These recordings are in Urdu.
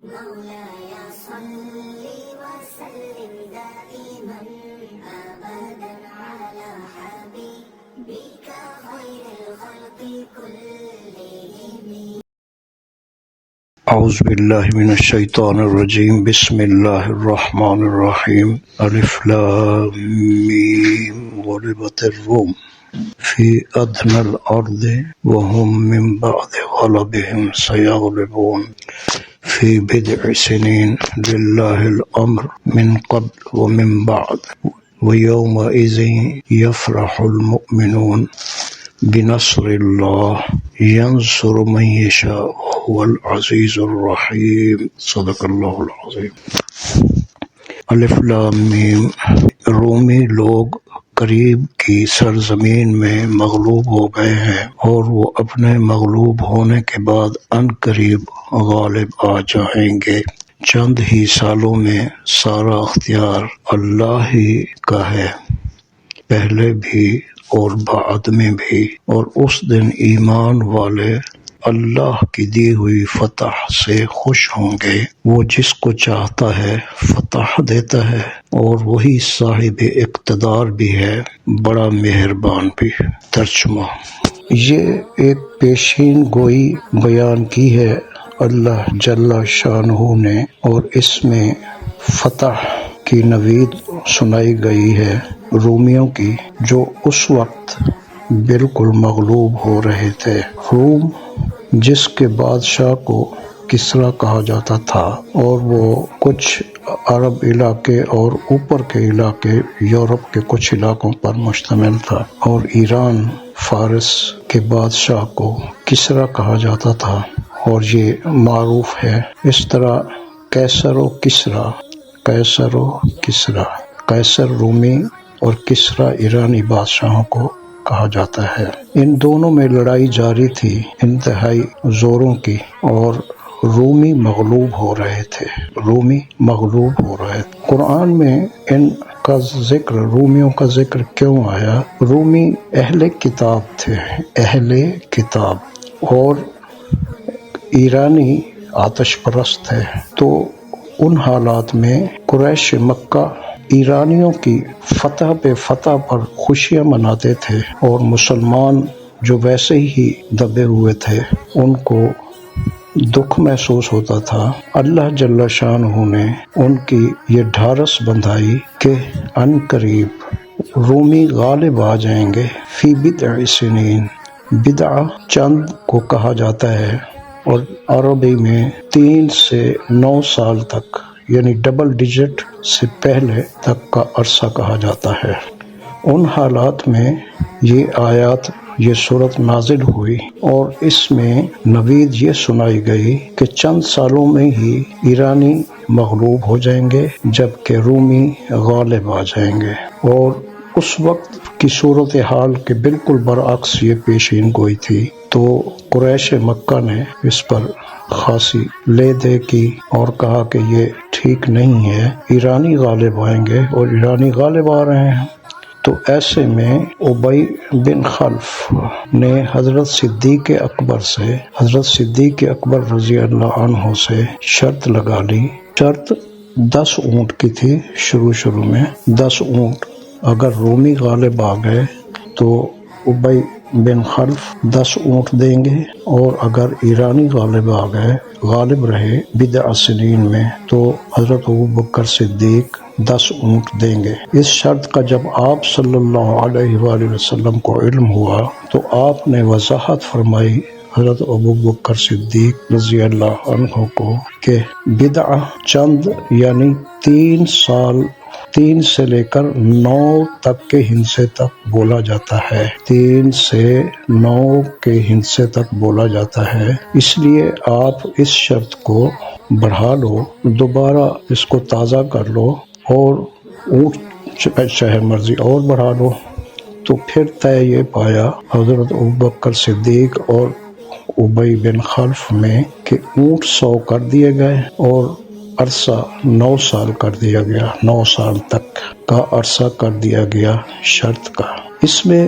مولاي صل وسلم دائما أبدا على حبيبك خير الخلق كلهم. اعوذ باللہ من الشیطان الرجیم، بسم اللہ الرحمن الرحیم۔ الف لام میم، غلبت الروم فی ادنی الارض وهم من بعد غلبهم سیغلبون فی بضع سنین للہ الامر من قبل ومن بعد ویومئذ یفرح المؤمنون بنصر اللہ ینصر من یشاء وهو العزیز الرحیم۔ صدق اللہ العظیم۔ الف لام میم، رومی لوگ قریب کی سرزمین میں مغلوب ہو گئے ہیں اور وہ اپنے مغلوب ہونے کے بعد ان قریب غالب آ جائیں گے۔ چند ہی سالوں میں سارا اختیار اللہ ہی کا ہے، پہلے بھی اور بعد میں بھی، اور اس دن ایمان والے اللہ کی دی ہوئی فتح سے خوش ہوں گے۔ وہ جس کو چاہتا ہے فتح دیتا ہے اور وہی صاحب اقتدار بھی ہے، بڑا مہربان بھی۔ ترجمہ: یہ ایک پیشین گوئی بیان کی ہے اللہ جل شانہ نے، اور اس میں فتح کی نوید سنائی گئی ہے رومیوں کی، جو اس وقت بالکل مغلوب ہو رہے تھے۔ روم جس کے بادشاہ کو کسریٰ کہا جاتا تھا، اور وہ کچھ عرب علاقے اور اوپر کے علاقے یورپ کے کچھ علاقوں پر مشتمل تھا، اور ایران فارس کے بادشاہ کو کسریٰ کہا جاتا تھا، اور یہ معروف ہے۔ اس طرح قیصر و کسریٰ، قیصر و کسریٰ، قیصر رومی اور کسریٰ ایرانی بادشاہوں کو کہا جاتا ہے۔ ان دونوں میں لڑائی جاری تھی انتہائی زوروں کی، اور رومی مغلوب ہو رہے تھے، رومی مغلوب ہو رہے تھے۔ قرآن میں ان کا ذکر، رومیوں کا ذکر کیوں آیا؟ رومی اہل کتاب تھے، اہل کتاب، اور ایرانی آتش پرست تھے، تو ان حالات میں قریش مکہ ایرانیوں کی فتح پہ فتح پر خوشیاں مناتے تھے، اور مسلمان جو ویسے ہی دبے ہوئے تھے ان کو دکھ محسوس ہوتا تھا۔ اللہ جل شانہ نے ان کی یہ ڈھارس بندھائی کہ ان قریب رومی غالب آ جائیں گے۔ فی بضع سنین، بضع چند کو کہا جاتا ہے، اور عربی میں 3 سے 9 سال تک، یعنی ڈبل ڈیجٹ سے پہلے تک کا عرصہ کہا جاتا ہے۔ ان حالات میں یہ آیات، یہ صورت نازل ہوئی، اور اس میں نوید یہ سنائی گئی کہ چند سالوں میں ہی ایرانی مغلوب ہو جائیں گے، جبکہ رومی غالب آ جائیں گے۔ اور اس وقت کی صورتحال کے بالکل برعکس یہ پیشین گوئی تھی، تو قریش مکہ نے اس پر خاصی لے دے کی اور کہا کہ یہ ٹھیک نہیں ہے، ایرانی غالب آئیں گے، اور ایرانی غالب آ رہے ہیں۔ تو ایسے میں ابی بن خلف نے حضرت صدیق اکبر سے، حضرت صدیق اکبر رضی اللہ عنہ سے شرط لگا لی۔ شرط 10 اونٹ کی تھی شروع میں، 10 اونٹ اگر رومی غالب آ گئے تو ابی بن خلف 10 اونٹ دیں گے، اور اگر ایرانی غالب آ گئے، غالب رہے بضع سنین میں، تو حضرت ابوبکر صدیق 10 اونٹ دیں گے۔ اس شرط کا جب آپ صلی اللہ علیہ وآلہ وسلم کو علم ہوا تو آپ نے وضاحت فرمائی حضرت ابوبکر صدیق رضی اللہ عنہ کو کہ بضع چند یعنی 3 سال، 3 سے لے کر 9 تک کے ہندسے تک بولا جاتا ہے، 3 سے 9 کے ہندسے تک بولا جاتا ہے۔ اس لیے آپ اس شرط کو بڑھا لو، دوبارہ اس کو تازہ کر لو، اور اونٹ چاہے مرضی اور بڑھا لو۔ تو پھر طے یہ پایا حضرت ابوبکر صدیق اور ابی بن خلف میں کہ اونٹ 100 کر دیے گئے، اور عرصہ 9 سال کر دیا گیا، 9 سال تک کا عرصہ کر دیا گیا شرط کا۔ اس میں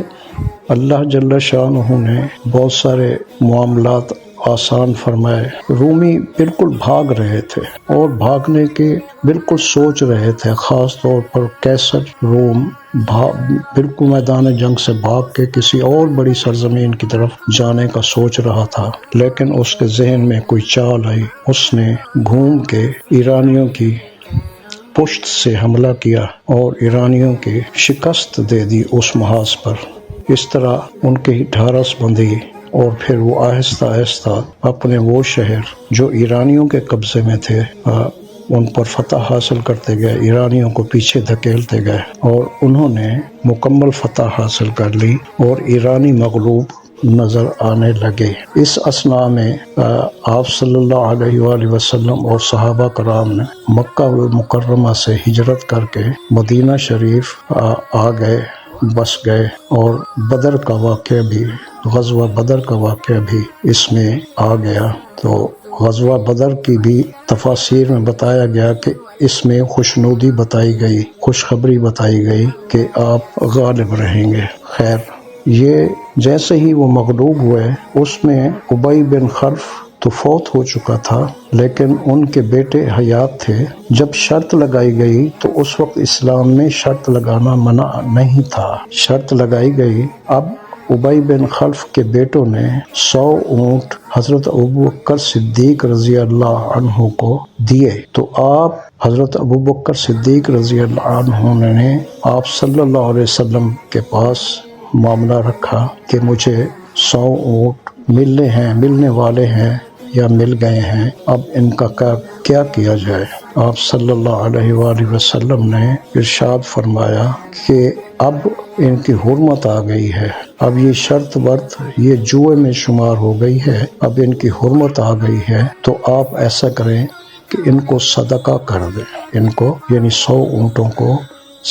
اللہ جل شانہ نے بہت سارے معاملات آسان فرمائے۔ رومی بالکل بھاگ رہے تھے اور بھاگنے کے بالکل سوچ رہے تھے، خاص طور پر کیسر روم بالکل میدان جنگ سے بھاگ کے کسی اور بڑی سرزمین کی طرف جانے کا سوچ رہا تھا، لیکن اس کے ذہن میں کوئی چال آئی۔ اس نے گھوم کے ایرانیوں کی پشت سے حملہ کیا اور ایرانیوں کی شکست دے دی اس محاذ پر۔ اس طرح ان کی ڈھارس بندھی اور پھر وہ آہستہ آہستہ اپنے وہ شہر جو ایرانیوں کے قبضے میں تھے ان پر فتح حاصل کرتے گئے، ایرانیوں کو پیچھے دھکیلتے گئے اور انہوں نے مکمل فتح حاصل کر لی اور ایرانی مغلوب نظر آنے لگے۔ اس اثناء میں آپ صلی اللہ علیہ وآلہ وسلم اور صحابہ کرام نے مکہ مکرمہ سے ہجرت کر کے مدینہ شریف آ گئے، بس گئے، اور بدر کا واقعہ بھی، غزوہ بدر کا واقعہ بھی اس میں آ گیا۔ تو غزوہ بدر کی بھی تفاسیر میں بتایا گیا کہ اس میں خوشنودی بتائی گئی، خوشخبری بتائی گئی کہ آپ غالب رہیں گے۔ خیر، یہ جیسے ہی وہ مغلوب ہوئے، اس میں ابی بن خلف تو فوت ہو چکا تھا، لیکن ان کے بیٹے حیات تھے۔ جب شرط لگائی گئی تو اس وقت اسلام میں شرط لگانا منع نہیں تھا، شرط لگائی گئی۔ اب ابی بن خلف کے بیٹوں نے 100 اونٹ حضرت ابوبکر صدیق رضی اللہ عنہ کو دیے، تو آپ حضرت ابوبکر صدیق رضی اللہ عنہ نے آپ صلی اللہ علیہ وسلم کے پاس معاملہ رکھا کہ مجھے 100 اونٹ ملنے والے ہیں یا مل گئے ہیں، اب ان کا کیا کیا جائے۔ آپ صلی اللہ علیہ وآلہ وسلم نے ارشاد فرمایا کہ اب ان کی حرمت آ گئی ہے، اب یہ شرط ورط یہ جوئے میں شمار ہو گئی ہے، اب ان کی حرمت آ گئی ہے، تو آپ ایسا کریں کہ ان کو صدقہ کر دیں، ان کو یعنی 100 اونٹوں کو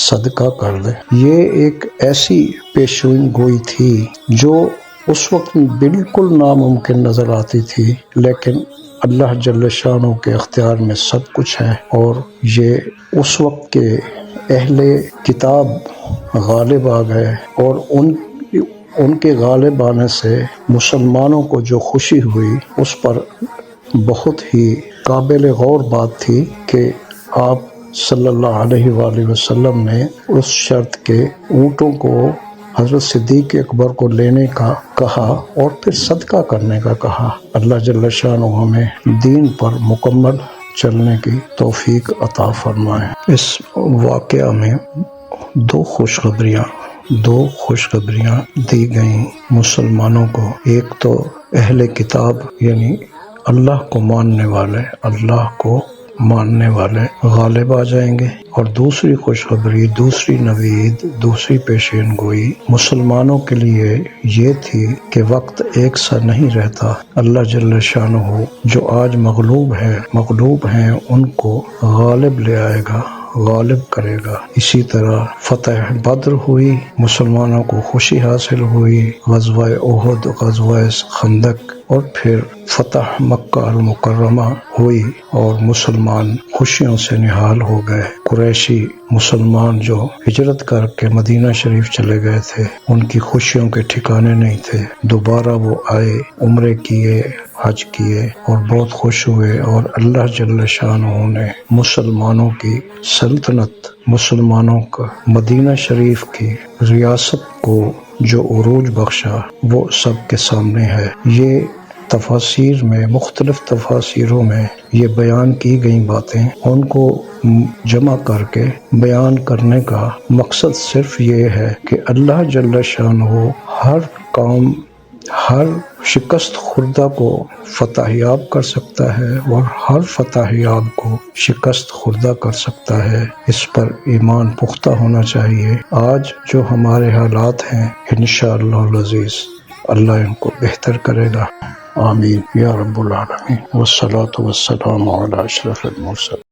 صدقہ کر دیں۔ یہ ایک ایسی پیشین گوئی تھی جو اس وقت بالکل ناممکن نظر آتی تھی، لیکن اللہ جل شانہ کے اختیار میں سب کچھ ہے، اور یہ اس وقت کے اہل کتاب غالب آ گئے، اور ان کے غالب آنے سے مسلمانوں کو جو خوشی ہوئی اس پر بہت ہی قابل غور بات تھی کہ آپ صلی اللہ علیہ وآلہ وسلم نے اس شرط کے اونٹوں کو حضرت صدیق اکبر کو لینے کا کہا اور پھر صدقہ کرنے کا کہا۔ اللہ جل شانہ ہمیں دین پر مکمل چلنے کی توفیق عطا فرمائے۔ اس واقعہ میں دو خوشخبریاں دی گئیں مسلمانوں کو۔ ایک تو اہل کتاب یعنی اللہ کو ماننے والے غالب آ جائیں گے، اور دوسری خوشخبری، دوسری نوید، دوسری پیشین گوئی مسلمانوں کے لیے یہ تھی کہ وقت ایک سا نہیں رہتا۔ اللہ جل شانہ جو آج مغلوب ہیں ان کو غالب لے آئے گا، غالب کرے گا۔ اسی طرح فتح بدر ہوئی، مسلمانوں کو خوشی حاصل ہوئی، غزوہ احد، غزوہ خندق، اور پھر فتح مکہ المکرمہ ہوئی اور مسلمان خوشیوں سے نہال ہو گئے۔ قریشی مسلمان جو ہجرت کر کے مدینہ شریف چلے گئے تھے، ان کی خوشیوں کے ٹھکانے نہیں تھے۔ دوبارہ وہ آئے، عمرے کیے، حج کیے اور بہت خوش ہوئے، اور اللہ جل شانہ نے مسلمانوں کی سلطنت، مسلمانوں کا مدینہ شریف کی ریاست کو جو عروج بخشا وہ سب کے سامنے ہے۔ یہ تفاسیر میں، مختلف تفاسیروں میں یہ بیان کی گئی باتیں، ان کو جمع کر کے بیان کرنے کا مقصد صرف یہ ہے کہ اللہ جل شانہ ہر شکست خوردہ کو فتح یاب کر سکتا ہے اور ہر فتح یاب کو شکست خوردہ کر سکتا ہے۔ اس پر ایمان پختہ ہونا چاہیے۔ آج جو ہمارے حالات ہیں انشاءاللہ العزیز اللہ ان کو بہتر کرے گا۔ آمین یا رب العالمین، والصلاة والسلام علی اشرف المرسلین۔